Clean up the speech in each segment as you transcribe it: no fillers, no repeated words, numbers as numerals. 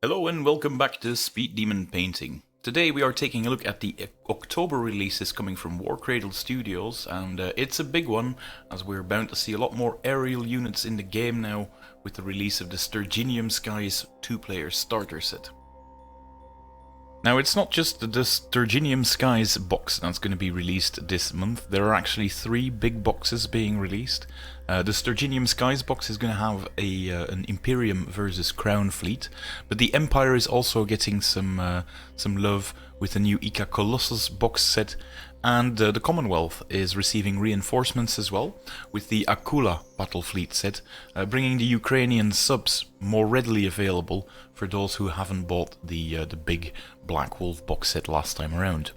Hello and welcome back to Speed Demon Painting. Today we are taking a look at the October releases coming from Warcradle Studios, and it's a big one as we're bound to see a lot more aerial units in the game now with the release of the Sturginium Skies 2-player starter set. Now, it's not just the Sturginium Skies box that's going to be released this month. There are actually 3 big boxes being released. The Sturginium Skies box is going to have an Imperium versus Crown fleet, but the Empire is also getting some love with the new ICA Colossus box set, and the Commonwealth is receiving reinforcements as well with the Akula battle fleet set, bringing the Ukrainian subs more readily available for those who haven't bought the big Black Wolf box set last time around.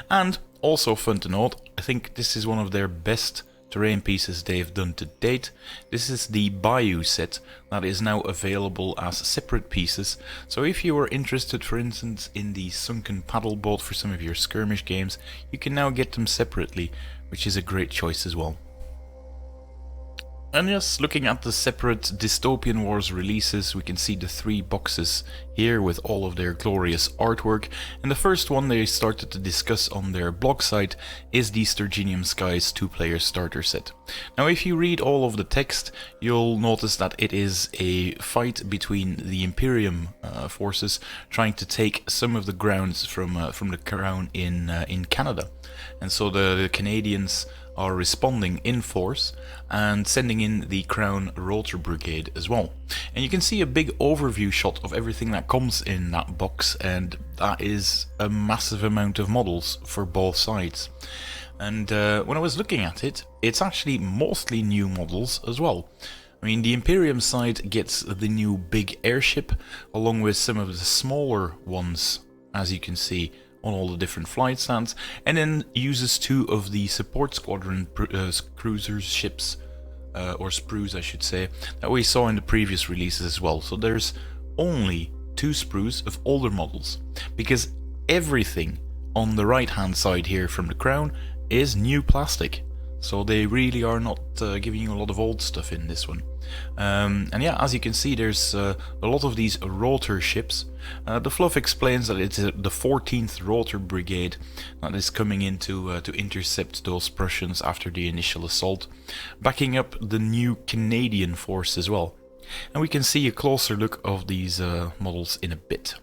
And also fun to note, I think this is one of their best terrain pieces they've done to date. This is the Bayou set that is now available as separate pieces, so if you are interested, for instance, in the sunken paddle boat for some of your skirmish games, you can now get them separately, which is a great choice as well. And yes, looking at the separate Dystopian Wars releases, we can see the 3 boxes here with all of their glorious artwork, and the first one they started to discuss on their blog site is the Sturginium Skies 2-player starter set. Now, if you read all of the text, you'll notice that it is a fight between the Imperium Forces trying to take some of the grounds from the Crown in Canada, and so the Canadians are responding in force and sending in the Crown Rotor Brigade as well. And you can see a big overview shot of everything that comes in that box, and that is a massive amount of models for both sides. And when I was looking at it, it's actually mostly new models as well. I mean, the Imperium side gets the new big airship along with some of the smaller ones, as you can see, on all the different flight stands, and then uses 2 of the support squadron cruisers ships, or sprues I should say, that we saw in the previous releases as well. So there's only 2 sprues of older models, because everything on the right hand side here from the Crown is new plastic. So they really are not giving you a lot of old stuff in this one. And yeah, as you can see, there's a lot of these rotor ships. The fluff explains that it's the 14th Rotor Brigade that is coming in to intercept those Prussians after the initial assault, backing up the new Canadian force as well. And we can see a closer look of these models in a bit.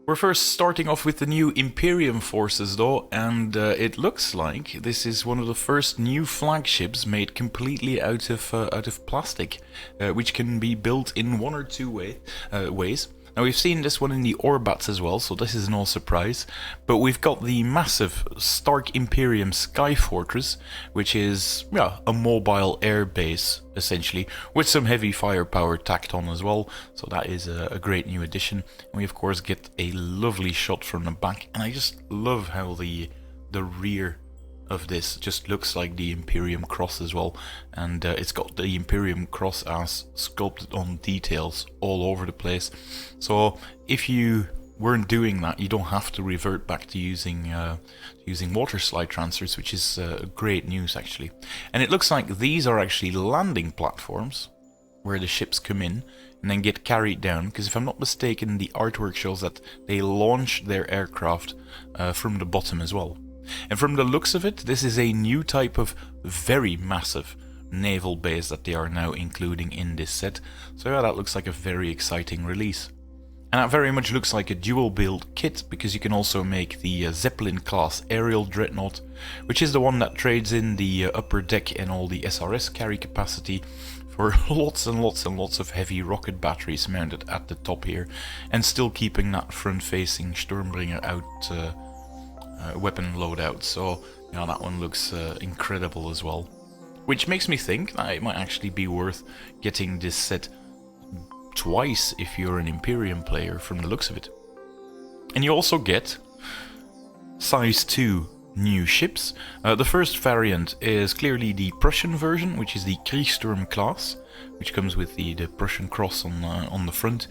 We're first starting off with the new Imperium Forces though, and it looks like this is one of the first new flagships made completely out of plastic, which can be built in 1 or 2 ways. Now, we've seen this one in the Orbats as well, so this is no surprise, but we've got the massive Stark Imperium Sky Fortress, which is a mobile air base, essentially, with some heavy firepower tacked on as well, so that is a great new addition. And we of course get a lovely shot from the back, and I just love how the rear of this just looks like the Imperium Cross as well, and it's got the Imperium Cross as sculpted on details all over the place. So if you weren't doing that, you don't have to revert back to using water slide transfers, which is great news actually. And it looks like these are actually landing platforms where the ships come in and then get carried down, because if I'm not mistaken, the artwork shows that they launch their aircraft from the bottom as well. And from the looks of it, this is a new type of very massive naval base that they are now including in this set. So yeah, that looks like a very exciting release. And that very much looks like a dual build kit, because you can also make the Zeppelin class aerial dreadnought, which is the one that trades in the upper deck and all the SRS carry capacity for lots and lots and lots of heavy rocket batteries mounted at the top here, and still keeping that front facing Sturmbringer out weapon loadout. So yeah, that one looks incredible as well, which makes me think that it might actually be worth getting this set twice if you're an Imperium player from the looks of it. And you also get size 2 new ships. The first variant is clearly the Prussian version, which is the Kriegssturm class, which comes with the Prussian cross on the front.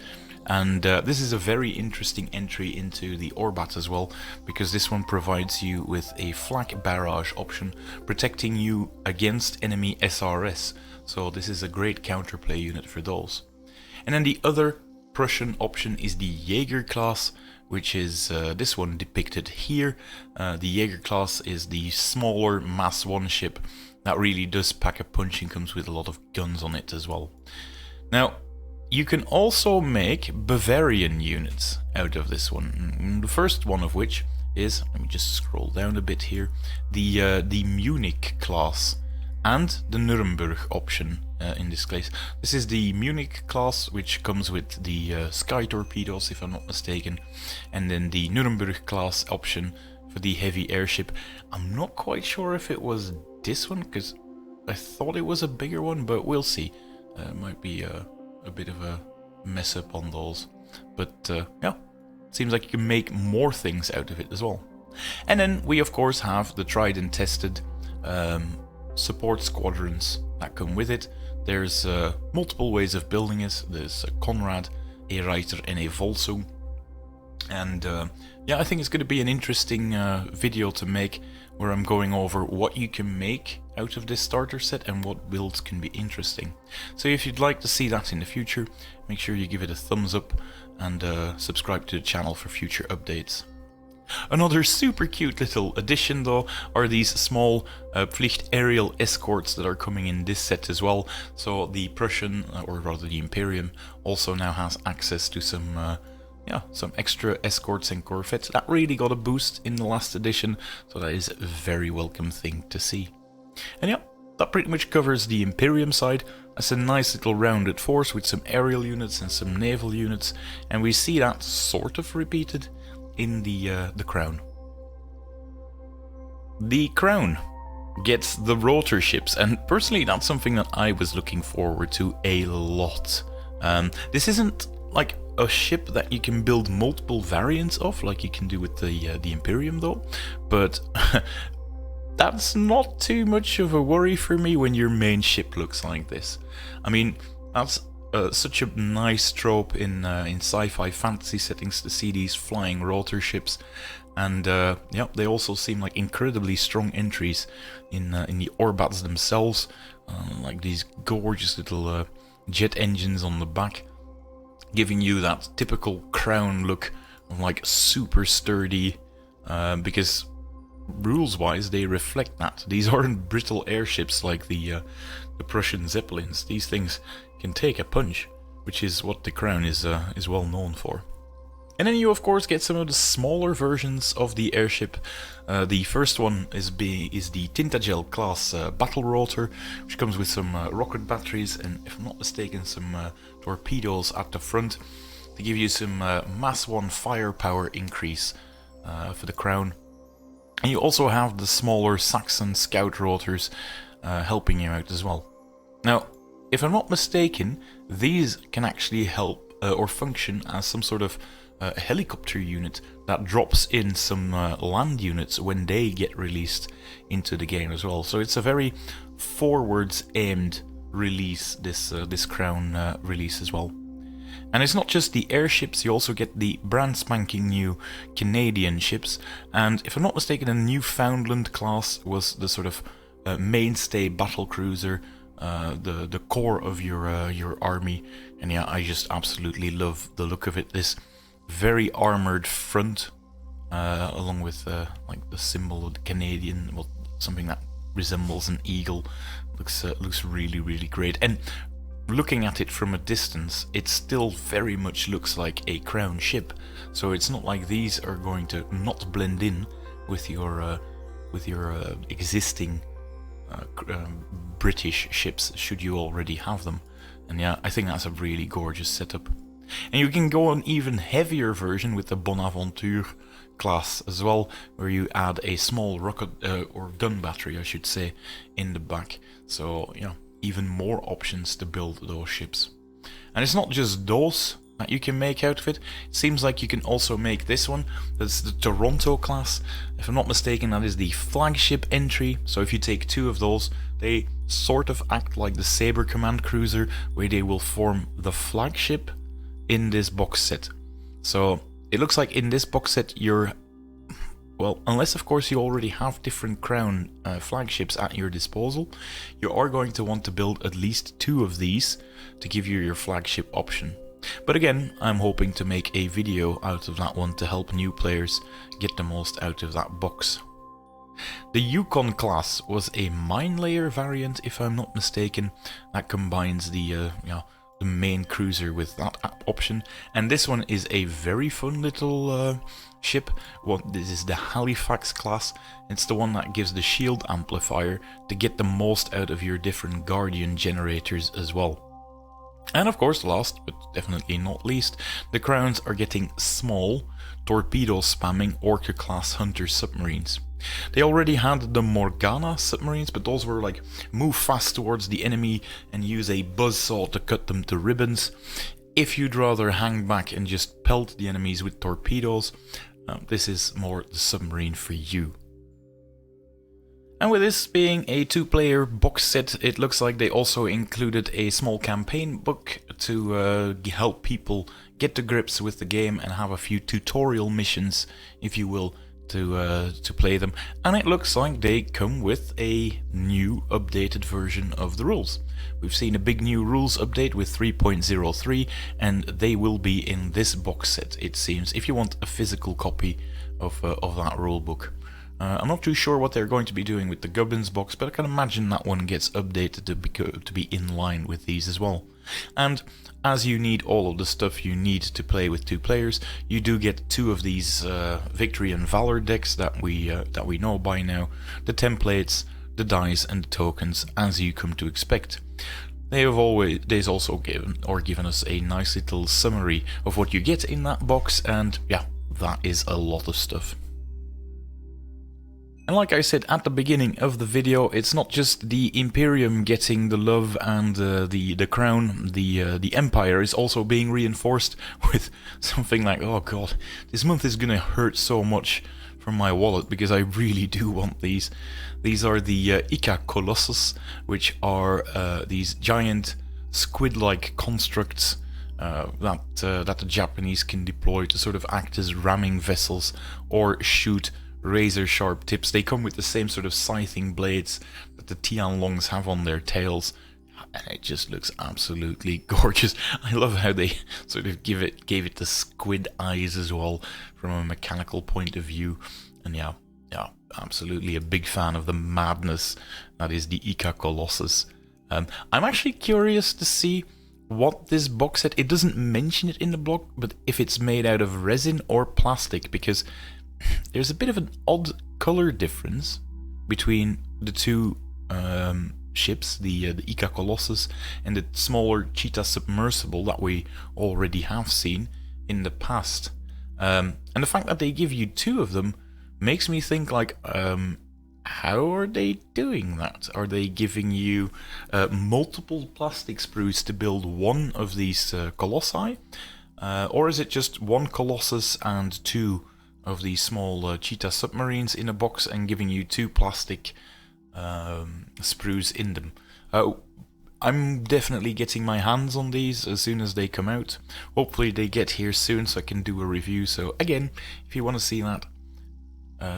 And this is a very interesting entry into the Orbat as well, because this one provides you with a flak barrage option, protecting you against enemy SRS. So this is a great counterplay unit for those. And then the other Prussian option is the Jaeger class, which is this one depicted here. The Jaeger class is the smaller Mass 1 ship that really does pack a punch and comes with a lot of guns on it as well. Now, you can also make Bavarian units out of this one. The first one of which is, let me just scroll down a bit here, the Munich class and the Nuremberg option in this case. This is the Munich class, which comes with the sky torpedoes, if I'm not mistaken, and then the Nuremberg class option for the heavy airship. I'm not quite sure if it was this one, because I thought it was a bigger one, but we'll see. It might be a bit of a mess up on those, but yeah, seems like you can make more things out of it as well. And then we of course have the tried and tested support squadrons that come with it. There's multiple ways of building it. There's a Konrad, a Reiter and a Volsung. And yeah, I think it's going to be an interesting video to make, where I'm going over what you can make out of this starter set and what builds can be interesting. So if you'd like to see that in the future, make sure you give it a thumbs up and subscribe to the channel for future updates. Another super cute little addition though are these small Pflicht aerial escorts that are coming in this set as well. So the Prussian, or rather the Imperium, also now has access to some extra escorts and corvettes. That really got a boost in the last edition, so that is a very welcome thing to see. And yeah, that pretty much covers the Imperium side. That's a nice little rounded force with some aerial units and some naval units, and we see that sort of repeated in the Crown. The Crown gets the rotor ships, and personally that's something that I was looking forward to a lot. This isn't like a ship that you can build multiple variants of like you can do with the Imperium though, but that's not too much of a worry for me when your main ship looks like this. I mean, that's such a nice trope in sci-fi fantasy settings to see these flying rotor ships, and yeah, they also seem like incredibly strong entries in the Orbats themselves, like these gorgeous little jet engines on the back, giving you that typical Crown look of like super sturdy, because rules-wise they reflect that. These aren't brittle airships like the Prussian Zeppelins. These things can take a punch, which is what the Crown is well known for. And then you of course get some of the smaller versions of the airship. The first one is the Tintagel class battle rotor, which comes with some rocket batteries and, if I'm not mistaken, some torpedoes at the front to give you some Mass 1 firepower increase for the Crown. And you also have the smaller Saxon scout rotors helping you out as well. Now, if I'm not mistaken, these can actually help or function as some sort of helicopter unit that drops in some land units when they get released into the game as well. So it's a very forwards aimed release, this Crown release as well. And it's not just the airships, you also get the brand spanking new Canadian ships, and if I'm not mistaken, a Newfoundland class was the sort of mainstay battle cruiser, the core of your army. And yeah, I just absolutely love the look of it. This very armored front, along with like the symbol of the Canadian, well, something that resembles an eagle, looks really, really great. And looking at it from a distance, it still very much looks like a Crown ship. So it's not like these are going to not blend in with your existing British ships, should you already have them. And yeah, I think that's a really gorgeous setup. And you can go an even heavier version with the Bonaventure class as well, where you add a small rocket or gun battery, I should say, in the back. So yeah, even more options to build those ships. And it's not just those that you can make out of it. It seems like you can also make this one. That's the Toronto class. If I'm not mistaken, that is the flagship entry. So if you take two of those, they sort of act like the Sabre Command Cruiser, where they will form the flagship in this box set. So it looks like in this box set you're, well, unless of course you already have different Crown flagships at your disposal, you are going to want to build at least two of these to give you your flagship option. But again, I'm hoping to make a video out of that one to help new players get the most out of that box. The Yukon class was a mine layer variant, if I'm not mistaken, that combines the main cruiser with that option. And this one is a very fun little ship. Well, this is the Halifax class. It's the one that gives the shield amplifier to get the most out of your different Guardian generators as well. And of course, last but definitely not least, the Crowns are getting small, torpedo spamming Orca class hunter submarines. They already had the Morgana submarines, but those were like move fast towards the enemy and use a buzzsaw to cut them to ribbons. If you'd rather hang back and just pelt the enemies with torpedoes, this is more the submarine for you. And with this being a 2-player box set, it looks like they also included a small campaign book to help people get to grips with the game and have a few tutorial missions, if you will, to play them. And it looks like they come with a new updated version of the rules. We've seen a big new rules update with 3.03, and they will be in this box set, it seems, if you want a physical copy of that rule book. I'm not too sure what they're going to be doing with the Goblins box, but I can imagine that one gets updated to be in line with these as well. And as you need all of the stuff you need to play with 2 players, you do get 2 of these Victory and Valor decks that we know by now, the templates, the dice and the tokens, as you come to expect. They've also given us a nice little summary of what you get in that box, and yeah, that is a lot of stuff. And like I said at the beginning of the video, it's not just the Imperium getting the love and the crown, the Empire is also being reinforced with something like, oh god, this month is gonna hurt so much from my wallet because I really do want these. These are the ICA Colossus, which are these giant squid-like constructs that the Japanese can deploy to sort of act as ramming vessels or shoot razor sharp tips. They come with the same sort of scything blades that the Tianlongs have on their tails, and it just looks absolutely gorgeous. I love how they sort of gave it the squid eyes as well from a mechanical point of view. And yeah, absolutely a big fan of the madness that is the ICA Colossus. I'm actually curious to see what this box set, it doesn't mention it in the blog, but if it's made out of resin or plastic, because there's a bit of an odd color difference between the 2 ships, the ICA Colossus and the smaller Cheetah submersible that we already have seen in the past. And the fact that they give you 2 of them makes me think like, how are they doing that? Are they giving you multiple plastic sprues to build one of these Colossi? Or is it just 1 Colossus and 2 of these small Cheetah submarines in a box and giving you 2 plastic sprues in them? I'm definitely getting my hands on these as soon as they come out. Hopefully they get here soon so I can do a review. So again, if you want to see that,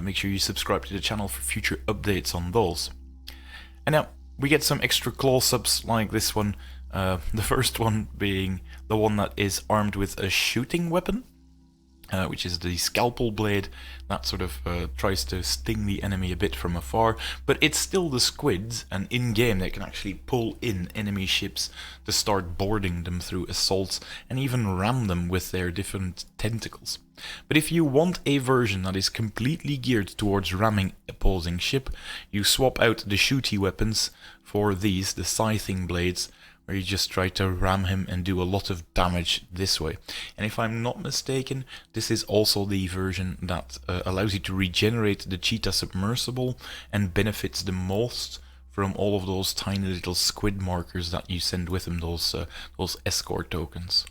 make sure you subscribe to the channel for future updates on those. And now we get some extra close-ups like this one. The first one being the one that is armed with a shooting weapon, which is the scalpel blade that sort of tries to sting the enemy a bit from afar, but it's still the squids, and in-game they can actually pull in enemy ships to start boarding them through assaults and even ram them with their different tentacles. But if you want a version that is completely geared towards ramming opposing ship, you swap out the shooty weapons for these, the scything blades, where you just try to ram him and do a lot of damage this way. And if I'm not mistaken, this is also the version that allows you to regenerate the Cheetah submersible and benefits the most from all of those tiny little squid markers that you send with them, those escort tokens.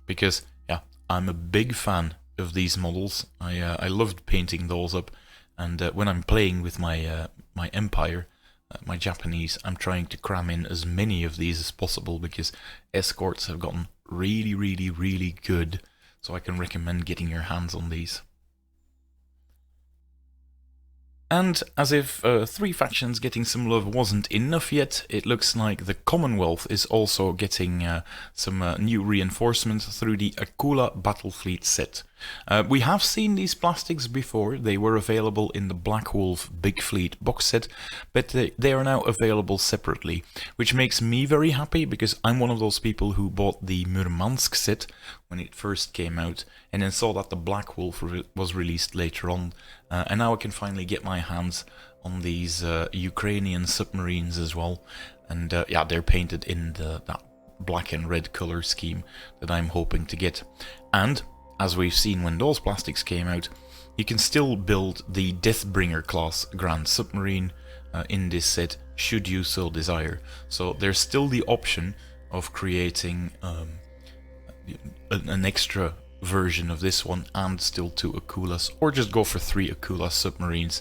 Because yeah, I'm a big fan of these models. I loved painting those up, and when I'm playing with my my Empire, my Japanese, I'm trying to cram in as many of these as possible because escorts have gotten really good, so I can recommend getting your hands on these. And as if 3 factions getting some love wasn't enough yet, it looks like the Commonwealth is also getting some new reinforcements through the Akula Battlefleet set. We have seen these plastics before. They were available in the Black Wolf Big Fleet box set, but they are now available separately, which makes me very happy because I'm one of those people who bought the Murmansk set when it first came out and then saw that the Black Wolf was released later on, and now I can finally get my hands on these Ukrainian submarines as well, and yeah, they're painted in that black and red color scheme that I'm hoping to get. And as we've seen when those plastics came out, you can still build the Deathbringer class Grand Submarine in this set, should you so desire. So there's still the option of creating an extra version of this one and still 2 Akulas, or just go for 3 Akula submarines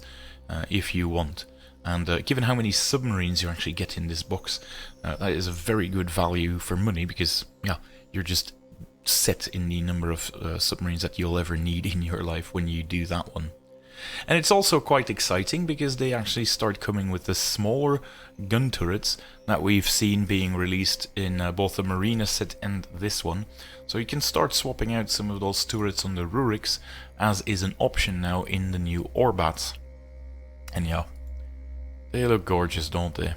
if you want. And given how many submarines you actually get in this box, that is a very good value for money, because yeah, you're just set in the number of submarines that you'll ever need in your life when you do that one. And it's also quite exciting because they actually start coming with the smaller gun turrets that we've seen being released in both the Marina set and this one. So you can start swapping out some of those turrets on the Ruriks, as is an option now in the new Orbats. And yeah, they look gorgeous, don't they?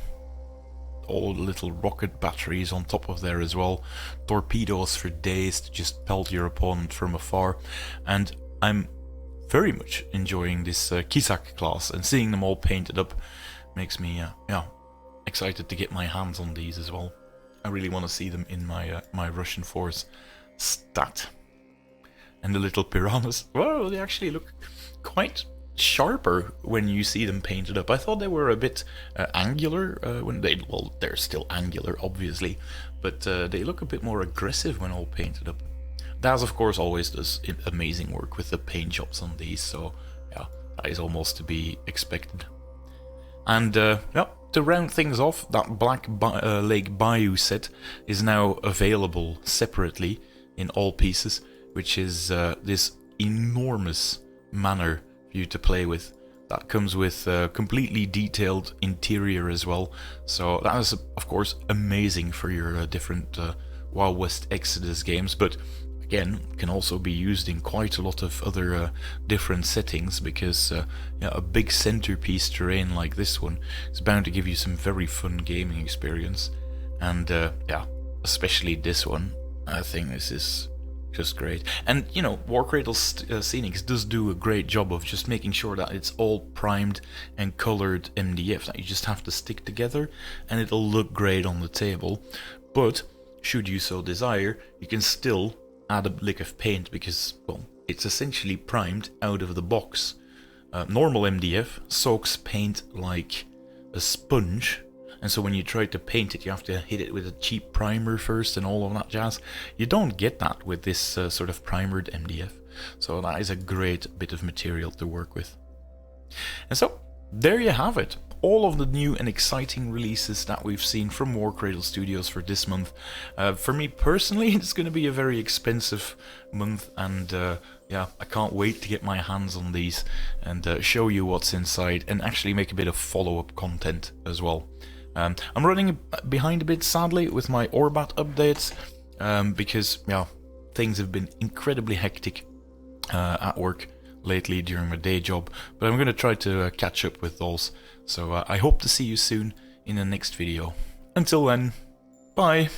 All the little rocket batteries on top of there as well, torpedoes for days to just pelt your opponent from afar, and I'm very much enjoying this Kisak class, and seeing them all painted up makes me yeah, excited to get my hands on these as well. I really want to see them in my my Russian force stat. And the little piranhas, well, they actually look quite sharper when you see them painted up. I thought they were a bit angular when they, well, they're still angular obviously, but they look a bit more aggressive when all painted up. Daz of course always does amazing work with the paint jobs on these, so yeah, that is almost to be expected. And yeah, to round things off, that Black Lake Bayou set is now available separately in all pieces, which is this enormous manor for you to play with. That comes with a completely detailed interior as well, so that is of course amazing for your different WoW West Exodus games, but again can also be used in quite a lot of other different settings, because yeah, a big centerpiece terrain like this one is bound to give you some very fun gaming experience. And yeah, especially this one, I think this is just great. And you know, Warcradle Scenics does do a great job of just making sure that it's all primed and colored MDF that you just have to stick together and it'll look great on the table. But should you so desire, you can still add a lick of paint, because, well, it's essentially primed out of the box. Normal MDF soaks paint like a sponge, and so when you try to paint it, you have to hit it with a cheap primer first and all of that jazz. You don't get that with this sort of primered MDF, so that is a great bit of material to work with. And so, there you have it. All of the new and exciting releases that we've seen from Warcradle Studios for this month. For me personally, it's going to be a very expensive month, and yeah, I can't wait to get my hands on these and show you what's inside, and actually make a bit of follow-up content as well. I'm running behind a bit, sadly, with my Orbat updates, because yeah, things have been incredibly hectic at work lately during my day job, but I'm going to try to catch up with those. So I hope to see you soon in the next video. Until then, bye!